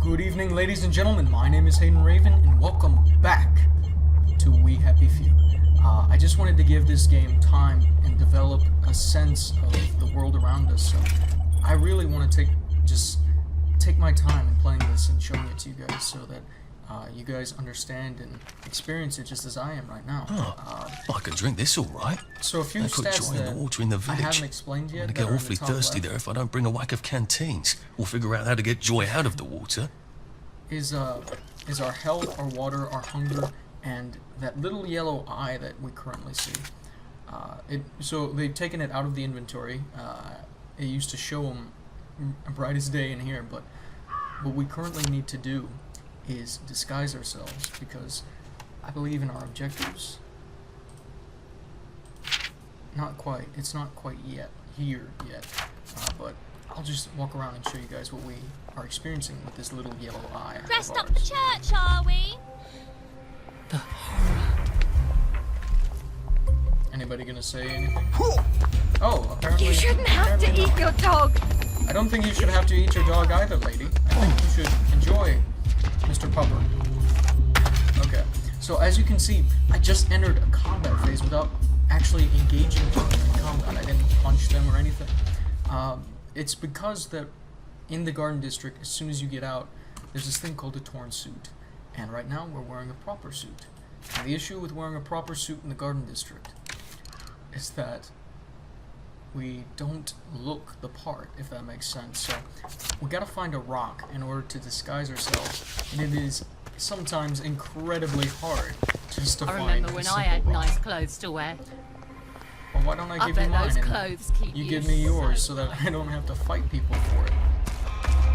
Good evening, ladies and gentlemen. My name is HaydenRaven, and welcome back to We Happy Few. I just wanted to give this game time and develop a sense of the world around us. So I really want to take my time in playing this and showing it to you guys, so that you guys understand and experience it just as I am right now. I can drink this all right. So a few stats that the water in the village. I haven't explained yet. I'm going to get awfully thirsty there if I don't bring a whack of canteens. We'll figure out how to get joy out of the water. Is our health, our water, our hunger, and that little yellow eye that we currently see. So they've taken it out of the inventory. It used to show them bright as day in here, but what we currently need to do is disguise ourselves, because I believe in our objectives. Not quite. It's not quite yet here yet, but I'll just walk around and show you guys what we are experiencing with this little yellow eye. Dressed up for church, are we? The horror. Anybody gonna say anything? Oh, apparently You shouldn't have to eat your dog. I don't think you should have to eat your dog either, lady. I think you should enjoy Mr. Pupper. Okay, so as you can see, I just entered a combat phase without actually engaging them in combat. I didn't punch them or anything. It's because that in the Garden District, as soon as you get out, there's this thing called a torn suit. And right now, we're wearing a proper suit. And the issue with wearing a proper suit in the Garden District is that we don't look the part, if that makes sense. So we gotta find a rock in order to disguise ourselves, and it is sometimes incredibly hard just to find a remember when I had rock. nice clothes to wear. Well, why don't I give you bet mine those and clothes keep you you give me yours so that I don't have to fight people for it.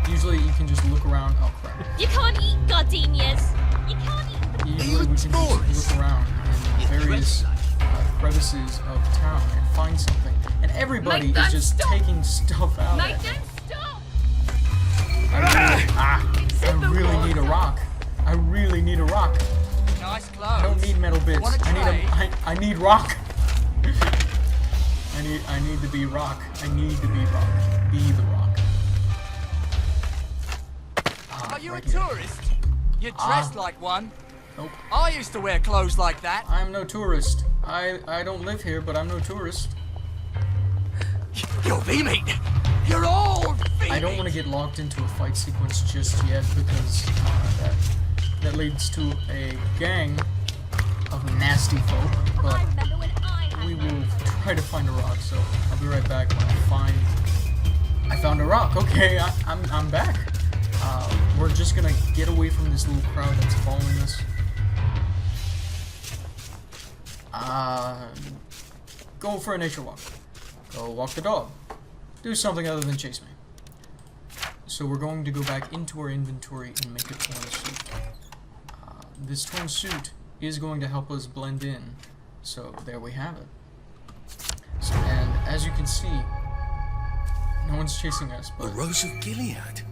Usually you can just look around. Oh crap. You can't eat gardenias. You can't eat the... Usually we can just look around in various crevices of town and find something. And everybody is just taking stuff out. Make them stop! I really need a rock. I really need a rock. Nice clothes. I don't need metal bits. Want a tray? I need rock. I need to be rock. I need to be rock. Be the rock. Are you right a here. tourist? You're dressed like one. Nope. I used to wear clothes like that. I'm no tourist. I don't live here, but I'm no tourist. You're V-meat. You're all V-meat. I don't want to get locked into a fight sequence just yet, because that leads to a gang of nasty folk. But I remember when I had we will try to find a rock. So I'll be right back when I found a rock. Okay, I'm back. We're just gonna get away from this little crowd that's following us. Go for a nature walk. Go walk the dog. Do something other than chase me. So we're going to go back into our inventory and make a torn suit. This torn suit is going to help us blend in. So there we have it. So, and as you can see, no one's chasing us, The but Rose of Gilead.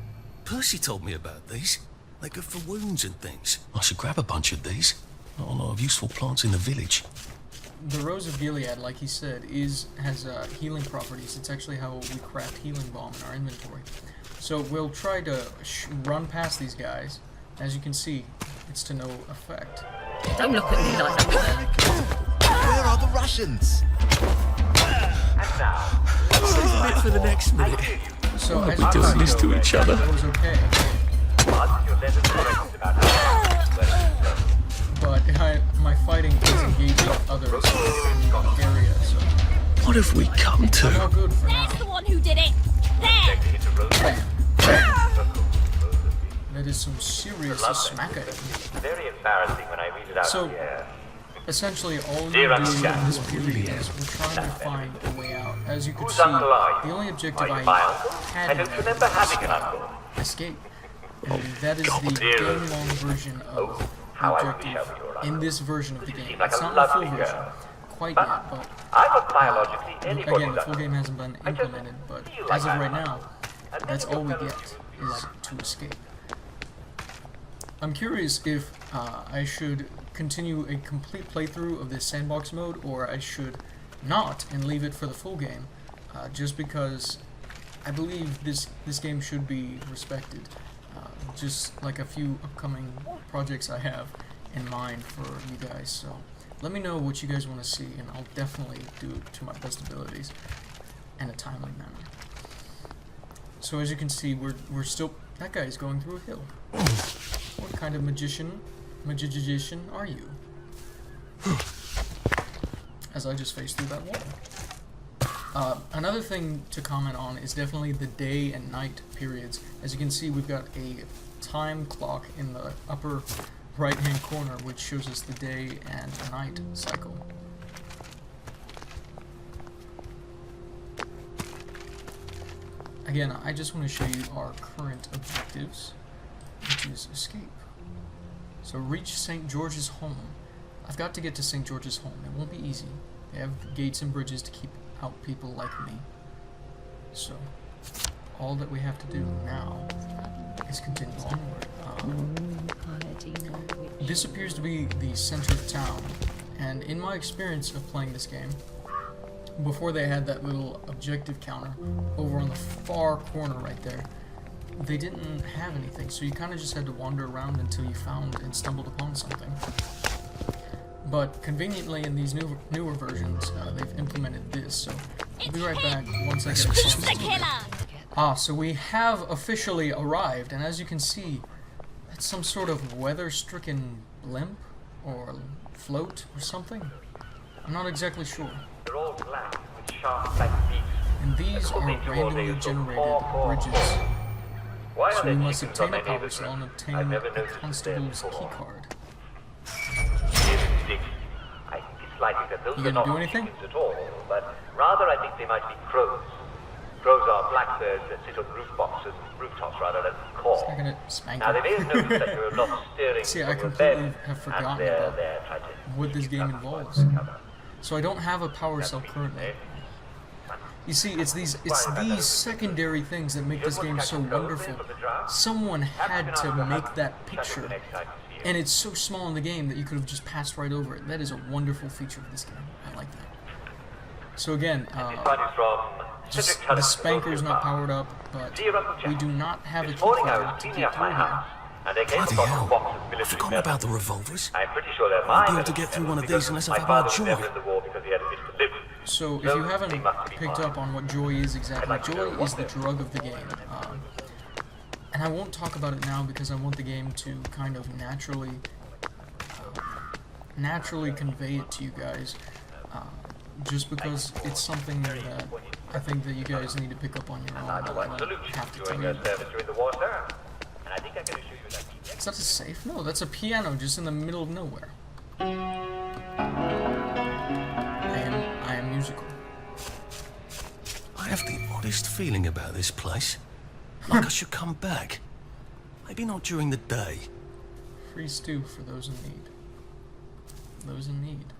Percy told me about these. They're good for wounds and things. I should grab a bunch of these. Not a lot of useful plants in the village. the Rose of Gilead, like he said, has healing properties. It's actually how we craft healing balm in our inventory. So we'll try to run past these guys. As you can see, it's to no effect. Don't look at me like that. Where are the Russians? Save a bit for the next minute. So as we're you doing can this see, to each other. It was okay. But my fighting is engaging others in the area, so What have we come I'm to? all good for now. There's the one who did it. There. That is some serious smacking. Very embarrassing when I read it out So, here. essentially, all we're doing in this period is we're trying to find a way out. As you can see, the only objective I had I in don't there remember having an was uncle. escape. And that is the game-long version of the how I objective wish I were your in this version of the game. seem like It's a not the full lovely version girl. quite yet, but I'm not biologically anybody's again, the full uncle. game hasn't been implemented, but as of right now, that's all we get, is to escape. I'm curious if I should continue a complete playthrough of this sandbox mode, or I should not and leave it for the full game, just because I believe this game should be respected. just like a few upcoming projects I have in mind for you guys. So let me know what you guys want to see, and I'll definitely do it to my best abilities in a timely manner. So as you can see, we're still, that guy is going through a hill. What kind of magician are you? As I just faced through that wall. Another thing to comment on is definitely the day and night periods. As you can see, we've got a time clock in the upper right hand corner which shows us the day and night cycle. Again, I just want to show you our current objectives, which is escape. So reach St. George's home. I've got to get to St. George's home. It won't be easy. They have gates and bridges to keep out people like me. So all that we have to do now is continue onward. This appears to be the center of town, and in my experience of playing this game, before they had that little objective counter over on the far corner right there, they didn't have anything, so you kind of just had to wander around until you found and stumbled upon something. But conveniently in these newer versions, they've implemented this, so I'll be right back once I get The killer! so we have officially arrived, and as you can see, that's some sort of weather-stricken blimp or float or something. I'm not exactly sure. They're all black with sharp black beaks. And these are randomly generated bridges. Why So are we they must keeping obtain so a many power of cell and them? obtain I've never a noticed constable's them before. keycard. Yes, I think it's likely that those You are gonna not do anything? chickens at all, but rather I think they might be crows. Crows are blackbirds that sit on rooftops rather than caw. I'm gonna spank Now they may it. have noticed that you're not steering See, from I your completely bed, have forgotten and they're about there trying to what this keep you game covered by involves. the cover. So I don't have a power cell currently. You see, it's these secondary things that make this game so wonderful. Someone had to make that picture, and it's so small in the game that you could have just passed right over it. That is a wonderful feature of this game. I like that. So again, just the spanker's not powered up, but we do not have a key card to get through here. And they came Bloody across hell. a box of I military forgot medals. about the revolvers. I'm pretty sure they're Won't mine. be able to get through one of these unless I've my had more father was never joy. in the war because he had a bit to live. So if you haven't picked up on what joy is exactly, joy is the drug of the game. And I won't talk about it now because I want the game to kind of naturally convey it to you guys. Just because it's something that I think that you guys need to pick up on your own. I don't have to tell During you. your service during the war, sir. And I think I can assure you that Is that a safe? No, that's a piano just in the middle of nowhere. I am musical. I have the oddest feeling about this place. Like I should come back. Maybe not during the day. Free stew for those in need. Those in need.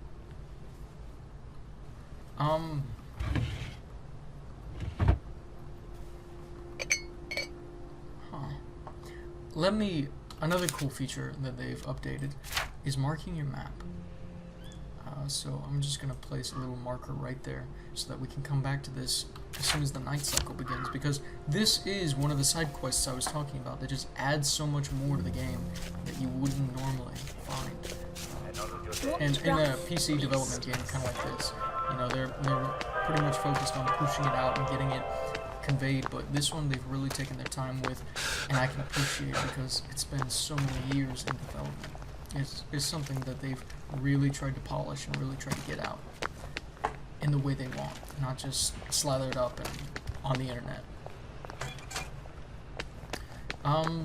Another cool feature that they've updated is marking your map. So I'm just going to place a little marker right there so that we can come back to this as soon as the night cycle begins, because this is one of the side quests I was talking about that just adds so much more to the game that you wouldn't normally find. And in a PC development game kind of like this, you know, they're pretty much focused on pushing it out and getting it conveyed, but this one they've really taken their time with, and I can appreciate it because it's been so many years in development. It's something that they've really tried to polish and really tried to get out in the way they want, not just slather it up and on the internet.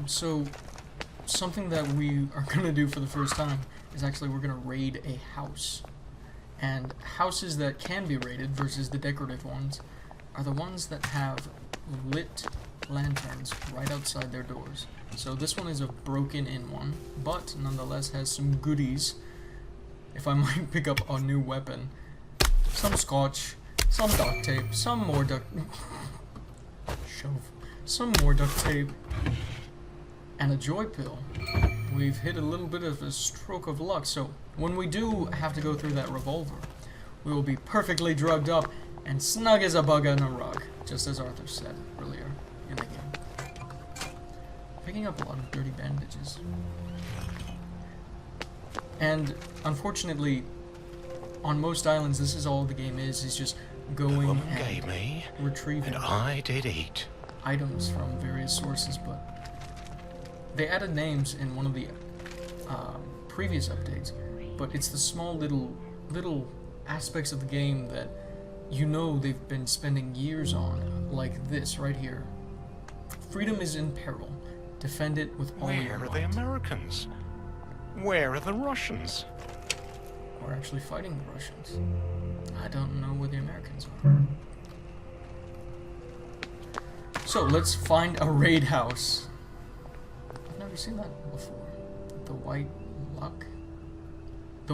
So something that we are gonna do for the first time is actually we're gonna raid a house. And houses that can be raided versus the decorative ones are the ones that have lit lanterns right outside their doors. So this one is a broken in one, but nonetheless has some goodies. If I might pick up a new weapon. Some scotch, some duct tape, some more duct tape, and a joy pill. We've hit a little bit of a stroke of luck, so when we do have to go through that revolver, we will be perfectly drugged up and snug as a bug on a rug, just as Arthur said earlier in the game. picking up a lot of dirty bandages. And unfortunately, on most islands, this is all the game is just going Woman and gave me, retrieving and I did eat. items from various sources, but they added names in one of the previous updates, but it's the small little aspects of the game that you know they've been spending years on, like this right here. Freedom is in peril. Defend it with all your Where are might. the Americans? Where are the Russians? We're actually fighting the Russians. I don't know where the Americans are. So let's find a raid house. I've never seen that before. The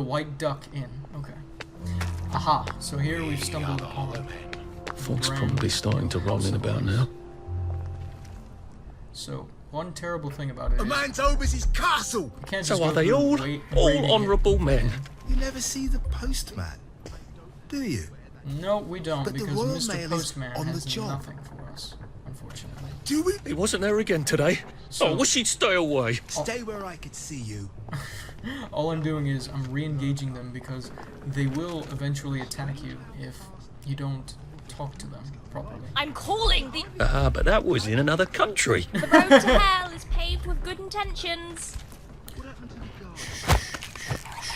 White Duck Inn. Okay. Aha. So here we've stumbled upon. Fog's probably starting to roll in about now. So one terrible thing about it A is man's over his castle. you can't just So go are they through all raiding it. honourable men? You never see the postman, do you? No, we don't, But the because Royal Mr. Mail is Postman on the has job. nothing for us, unfortunately. Do we? He wasn't there again today. So- Oh, wish he'd stay away. Stay where I could see you. All I'm doing is I'm re-engaging them because they will eventually attack you if you don't talk to them properly. I'm calling the Ah, but that was in another country. the road to hell is paved with good intentions.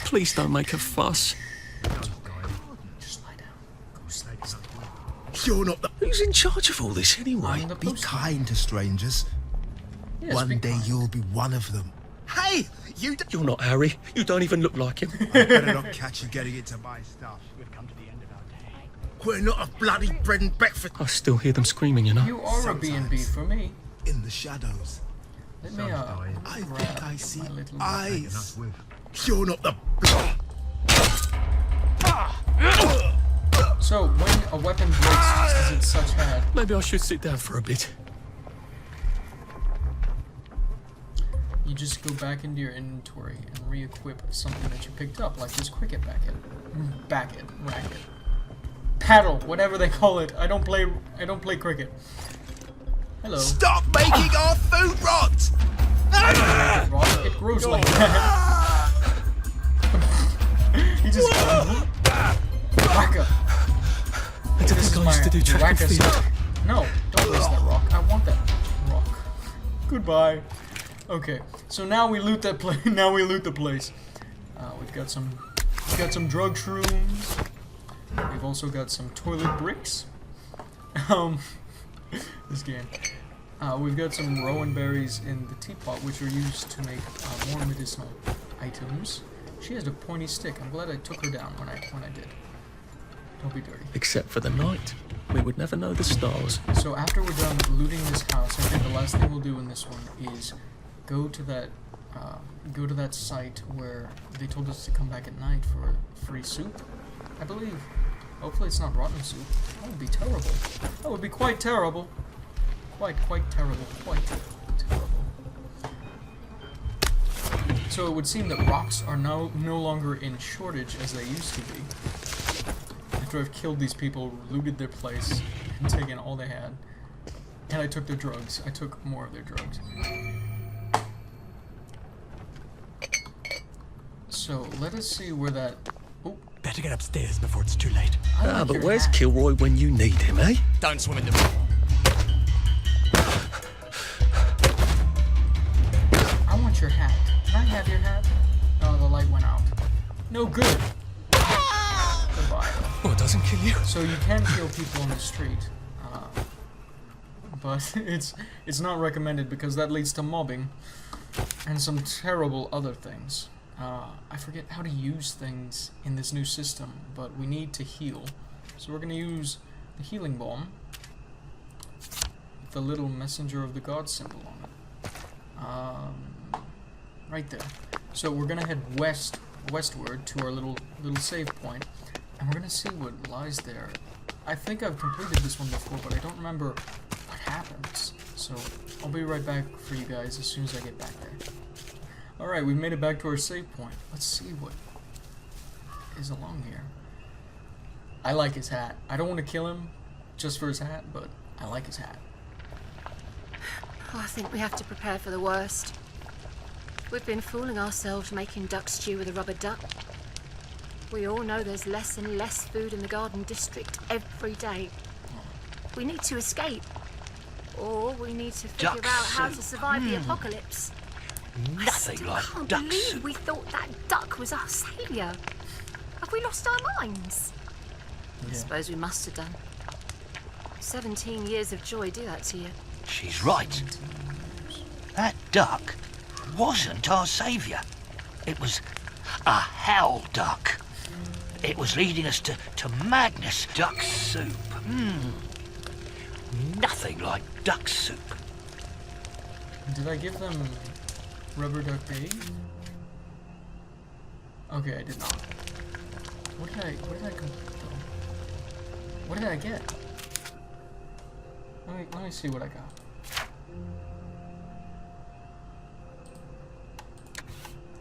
Please don't make a fuss. Just lie down. Go sleep. You're not the... Who's in charge of all this anyway? I'm the Be postman. kind to strangers. Yes, One be day kind. you'll be one of them. Hey! You You're not Harry. You don't even look like him. I better not catch you getting into my stuff. We've come to the end of our day. We're not a bloody bread and breakfast I still hear them screaming, you know. You are a B&B for me. in the shadows. Let me I grab think I see my little eyes. You're not the... So when a weapon breaks just as it's such had, Maybe I should sit down for a bit. you just go back into your inventory and re-equip something that you picked up, like this cricket racket, paddle, whatever they call it. I don't play cricket. Hello. Stop making our food rot! Rock, it grows like that. He just whacker. This This is my used to do track and whacker field. stick. No, don't waste that rock. I want that rock. Goodbye. Okay, so now we loot that place. Now we loot the place. We've got some drug shrooms. We've also got some toilet bricks. This game. We've got some rowan berries in the teapot, which are used to make more medicinal items. She has a pointy stick. I'm glad I took her down when I did. Don't be dirty. Except for the night. We would never know the stars. So after we're done looting this house, I think the last thing we'll do in this one is go to that site where they told us to come back at night for free soup, I believe. Hopefully it's not rotten soup. That would be terrible. That would be quite terrible. Quite terrible. Quite terrible. So it would seem that rocks are no longer in shortage as they used to be. After I've killed these people, looted their place, and taken all they had. And I took their drugs. I took more of their drugs. So let us see where that... Oh, Better get upstairs before it's too late. I Ah, like but your where's hat. Kilroy when you need him, eh? Don't swim in the river. I want your hat. Can I have your hat? Oh, the light went out. No good. Goodbye. Well, it doesn't kill you. So you can kill people on the street, but it's not recommended because that leads to mobbing and some terrible other things. I forget how to use things in this new system, but we need to heal. So we're going to use the healing bomb, the little messenger of the god symbol on it. Right there. So we're going to head westward to our little save point, and we're going to see what lies there. I think I've completed this one before, but I don't remember what happens. So I'll be right back for you guys as soon as I get back there. Alright, we've made it back to our save point. Let's see what is along here. I like his hat. I don't want to kill him just for his hat, but I like his hat. Oh, I think we have to prepare for the worst. We've been fooling ourselves making duck stew with a rubber duck. We all know there's less and less food in the Garden District every day. We need to escape. Or we need to figure Duck out how soup. to survive the apocalypse. Nothing like I duck can't believe soup. we thought that duck was our saviour. Have we lost our minds? I suppose we must have done. 17 years of joy do that to you. She's right. That duck wasn't our saviour. It was a hell duck. It was leading us to madness. Duck soup. Nothing like duck soup. Did I give them rubber duck days? Okay, I did not. What did I complete though? What did I get? Let me see what I got.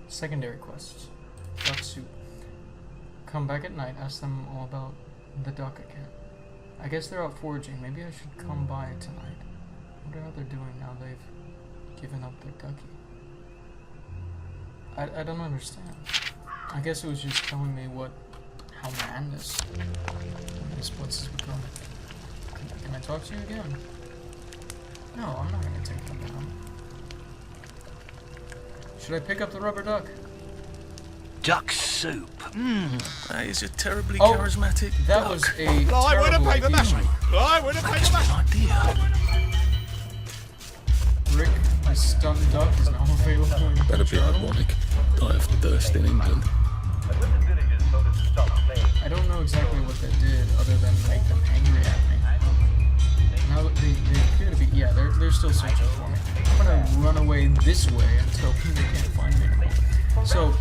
Secondary quests. Duck soup. Come back at night, ask them all about the duck again. I guess they're out foraging. Maybe I should come by tonight. Wonder how they're doing now they've given up their ducky. I don't understand. I guess it was just telling me how madness this place has become. Can I talk to you again? No, I'm not gonna take them down. Should I pick up the rubber duck? Duck soup. That is a terribly Oh, charismatic That duck. was a I would have terrible paid the idea. message. I would have paid the message. Idea. Rick, the stunned duck, is now available in That'd be journal. ironic. Die of thirst in England. I don't know exactly what that did, other than make them angry at me. Now that they appear to be, yeah, they're still searching for me. I'm gonna run away this way until they can't find me anymore. So,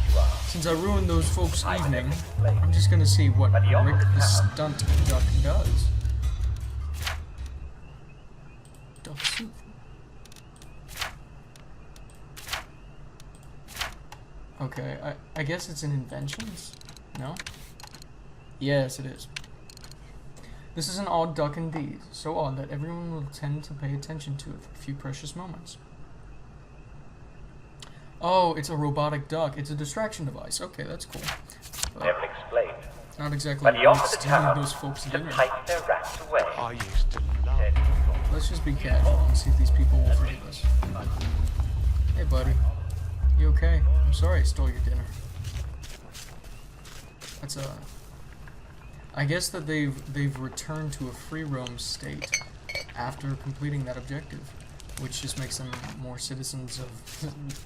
since I ruined those folks' evening, I'm just gonna see what Rick the stunt duck does. Duck soup. Okay, I guess it's an inventions? No? Yes, it is. This is an odd duck indeed, so odd that everyone will tend to pay attention to it for a few precious moments. Oh, it's a robotic duck. It's a distraction device. Okay, that's cool. But Never explained. not exactly But he offered to stealing tell those folks' to dinner. tighten their rats away. I used to love it. Let's just be casual and see if these people will forgive us. Hey, buddy. You okay? I'm sorry I stole your dinner. That's I guess that they've returned to a free roam state after completing that objective, which just makes them more citizens of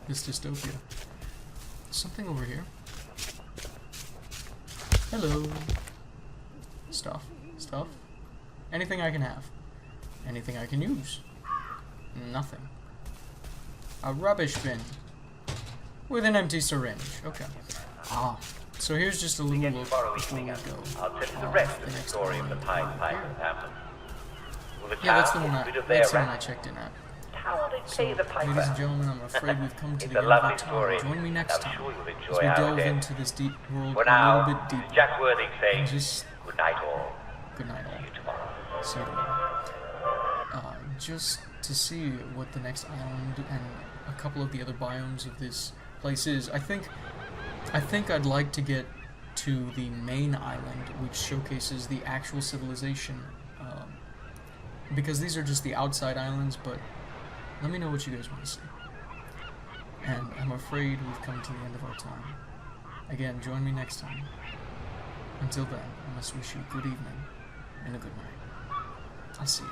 this dystopia. Something over here. Hello. Stuff. Stuff. Anything I can have. Anything I can use. Nothing. A rubbish bin. With an empty syringe. Okay. Ah. So here's just a little look Tomorrow before we evening, go. I'll tell you the rest of the next story of one. the Pied Piper of Hampton. Will the Yeah, that's the town one get rid of that's the their one I rats? checked in at. How will they So, pay the ladies piper? and gentlemen, I'm afraid we've come to It's the a end of lovely our story. time. Join me next I'm time sure you'll as enjoy we our delve day. into this deep world For a now, little bit deeper. Jack Worthing saying And just good night all. good night all. See you tomorrow. See you tomorrow. Just to see what the next island and a couple of the other biomes of this place is, I think I'd like to get to the main island, which showcases the actual civilization, because these are just the outside islands, but let me know what you guys want to see. And I'm afraid we've come to the end of our time. Again, join me next time. Until then, I must wish you a good evening and a good night. I'll see you.